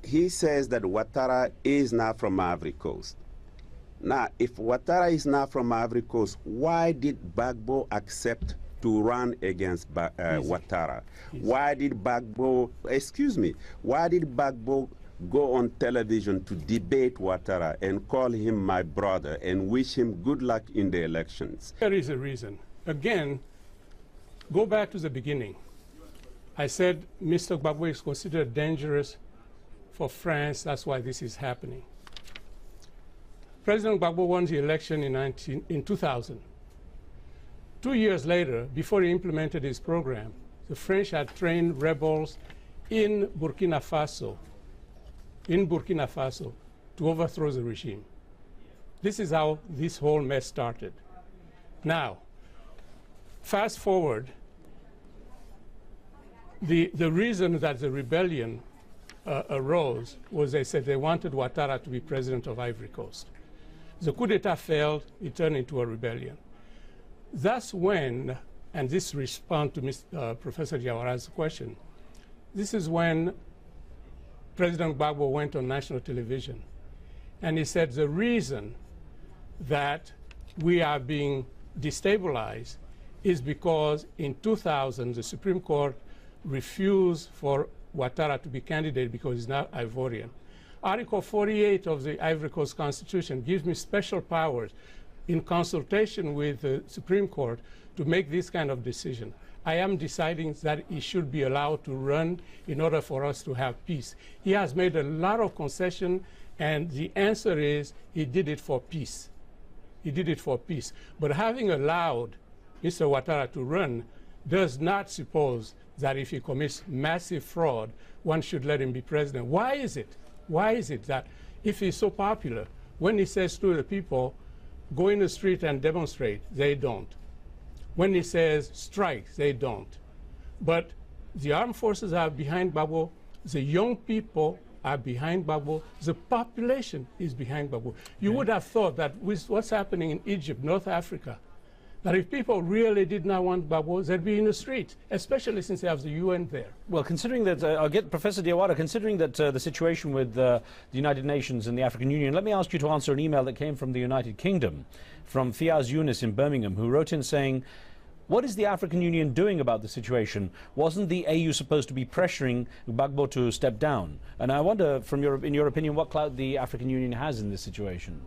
he says that Ouattara is not from Ivory Coast. Now, if Ouattara is not from Ivory Coast, why did Gbagbo accept to run against Ouattara? Why did Gbagbo, why did Gbagbo go on television to debate Ouattara and call him my brother and wish him good luck in the elections? There is a reason. Again, go back to the beginning. I said Mr. Gbagbo is considered dangerous for France. That's why this is happening. President Gbagbo won the election in 2000. 2 years later, before he implemented his program, the French had trained rebels in Burkina Faso to overthrow the regime. This is how this whole mess started. Now, fast forward, the reason that the rebellion arose was they said they wanted Ouattara to be president of Ivory Coast. The coup d'etat failed, it turned into a rebellion. That's when, and this responds to Professor Diawara's question, this is when President Gbagbo went on national television and he said the reason that we are being destabilized is because in 2000 the Supreme Court refused for Ouattara to be candidate because he's not Ivorian. Article 48 of the Ivory Coast Constitution gives me special powers in consultation with the Supreme Court to make this kind of decision. I am deciding that he should be allowed to run in order for us to have peace. He has made a lot of concession, and the answer is he did it for peace. He did it for peace. But having allowed Mr. Ouattara to run does not suppose that if he commits massive fraud, one should let him be president. Why is it? Why is it that if he's so popular, when he says to the people, go in the street and demonstrate, they don't. When he says strike, they don't. But the armed forces are behind Gbagbo, the young people are behind Gbagbo, the population is behind Gbagbo. You would have thought that with what's happening in Egypt, North Africa, that if people really did not want Gbagbo, they'd be in the street, especially since they have the UN there. Well, considering that, I'll get Professor Diawara, considering that the situation with the United Nations and the African Union, let me ask you to answer an email that came from the United Kingdom, from Fiaz Yunus in Birmingham, who wrote in saying, what is the African Union doing about the situation? Wasn't the AU supposed to be pressuring Gbagbo to step down? And I wonder, in your opinion, what clout the African Union has in this situation?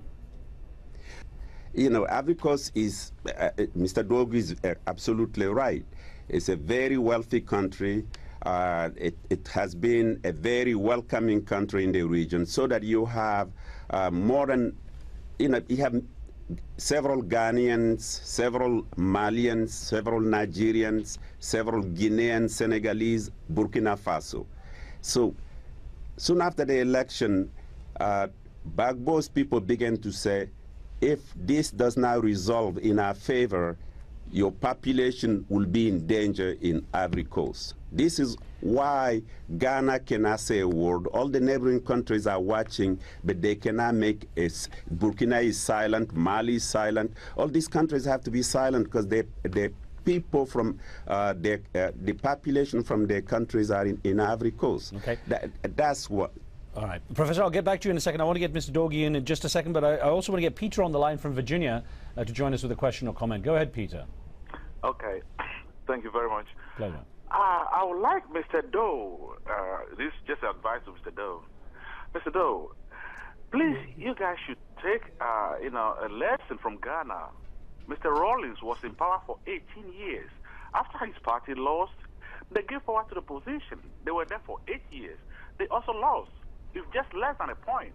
You know, Ivory Coast is, Mr. Dogu is absolutely right. It's a very wealthy country. It has been a very welcoming country in the region, so that you have more than, you have several Ghanaians, several Malians, several Nigerians, several Guineans, Senegalese, Burkina Faso. So soon after the election, Gbagbo's people began to say, if this does not resolve in our favor, your population will be in danger in Ivory Coast. This is why Ghana cannot say a word. All the neighboring countries are watching, but they cannot make a... Burkina is silent, Mali is silent. All these countries have to be silent because the people from the population from their countries are in Ivory Coast. Okay. That's what. All right. Professor, I'll get back to you in a second. I want to get Mr. Dogu in just a second, but I also want to get Peter on the line from Virginia to join us with a question or comment. Go ahead, Peter. Okay. Thank you very much. Pleasure. I would like Mr. Doe, this is just advice to Mr. Doe. Mr. Doe, please, you guys should take, a lesson from Ghana. Mr. Rawlings was in power for 18 years. After his party lost, they gave forward to the opposition. They were there for 8 years. They also lost. It's just less than a point.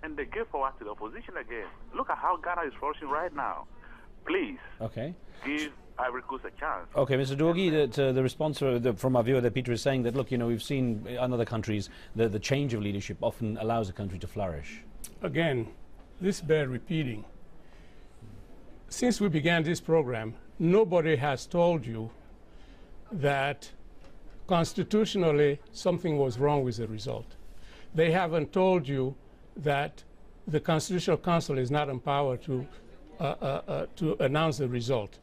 And they gave forward to the opposition again. Look at how Ghana is flourishing right now. Please, give Ivory Coast a chance. Okay, Mr. Dogu, the response from our viewer that Peter is saying that, look, we've seen in other countries the change of leadership often allows a country to flourish. Again, this bears repeating. Since we began this program, nobody has told you that constitutionally something was wrong with the result. They haven't told you that the Constitutional Council is not empowered to announce the result.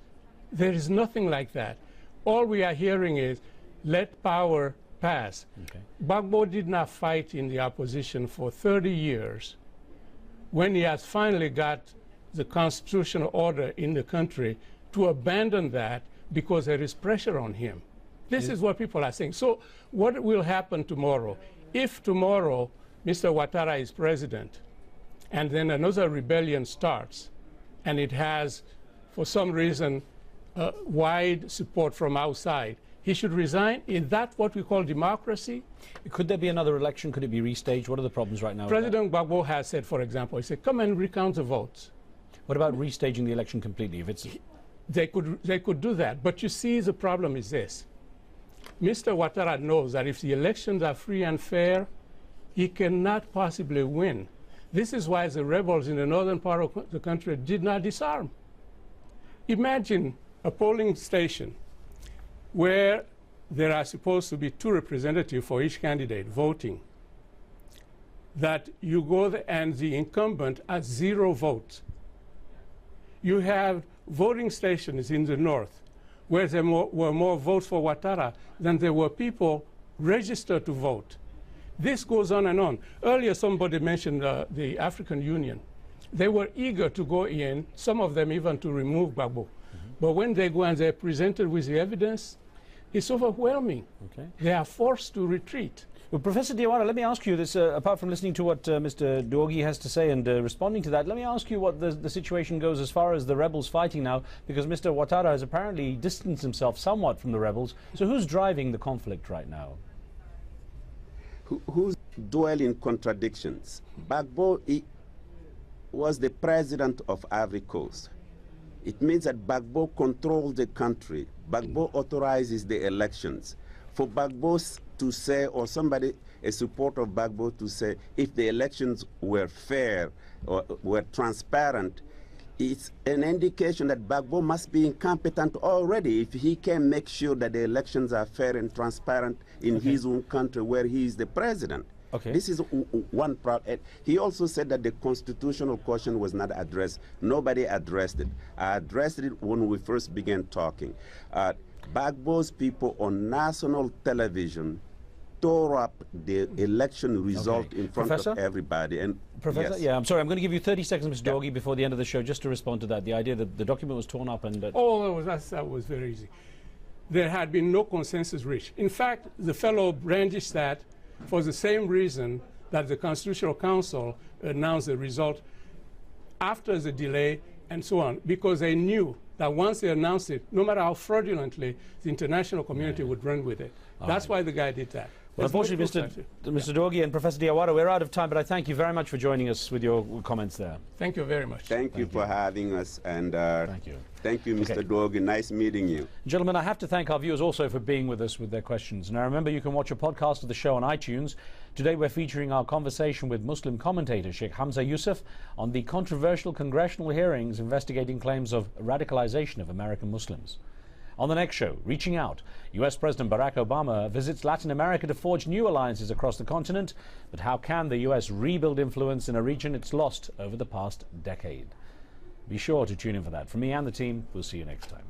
There is nothing like that. All we are hearing is let power pass. Okay. Gbagbo did not fight in the opposition for 30 years. When he has finally got the constitutional order in the country, to abandon that because there is pressure on him. This is what people are saying. So what will happen tomorrow? If tomorrow Mr. Ouattara is president and then another rebellion starts and it has, for some reason, wide support from outside, he should resign? Is that what we call democracy? Could there be another election? Could it be restaged? What are the problems right now? President Gbagbo has said, for example, he said, come and recount the votes. What about restaging the election completely? If it's They could do that. But you see, the problem is this. Mr. Ouattara knows that if the elections are free and fair, he cannot possibly win. This is why the rebels in the northern part of the country did not disarm. Imagine a polling station where there are supposed to be 2 representatives for each candidate voting, that you go there and the incumbent has 0 votes. You have voting stations in the north where there were more votes for Ouattara than there were people registered to vote. This goes on and on. Earlier somebody mentioned the African Union. They were eager to go in, some of them even to remove Gbagbo. But when they go and they're presented with the evidence, it's overwhelming. okay? They are forced to retreat. Well, Professor Diawara, let me ask you this, apart from listening to what Mr. Doorgie has to say and responding to that, let me ask you what the situation goes as far as the rebels fighting now, because Mr. Ouattara has apparently distanced himself somewhat from the rebels. So who's driving the conflict right now? Who's dwell in contradictions? Gbagbo was the president of Ivory Coast. It means that Gbagbo controls the country. Gbagbo authorizes the elections. For Gbagbo to say, or somebody, a supporter of Gbagbo to say, if the elections were fair or were transparent, it's an indication that Gbagbo must be incompetent already if he can make sure that the elections are fair and transparent in his own country where he is the president. Okay. This is one problem. He also said that the constitutional question was not addressed. Nobody addressed it. I addressed it when we first began talking. Gbagbo's people on national television tore up the election result in front Professor? of everybody. And Professor, yes. yeah, I'm sorry, I'm going to give you 30 seconds, Mr. Doorgie, before the end of the show, just to respond to that. The idea that the document was torn up and... Oh, that was very easy. There had been no consensus reached. In fact, the fellow brandished that for the same reason that the Constitutional Council announced the result after the delay and so on, because they knew that once they announced it, no matter how fraudulently, the international community would run with it. That's why the guy did that. Well, unfortunately, Mr. Doorgie and Professor Diawara, we're out of time, but I thank you very much for joining us with your comments there. Thank you very much. Thank you for having us, and Thank you. thank you, Mr. Okay. Doorgie. Nice meeting you. Gentlemen, I have to thank our viewers also for being with us with their questions. Now, remember, you can watch a podcast of the show on iTunes. Today, we're featuring our conversation with Muslim commentator Sheikh Hamza Yusuf on the controversial congressional hearings investigating claims of radicalization of American Muslims. On the next show, Reaching Out, US President Barack Obama visits Latin America to forge new alliances across the continent. But how can the US rebuild influence in a region it's lost over the past decade? Be sure to tune in for that. From me and the team, we'll see you next time.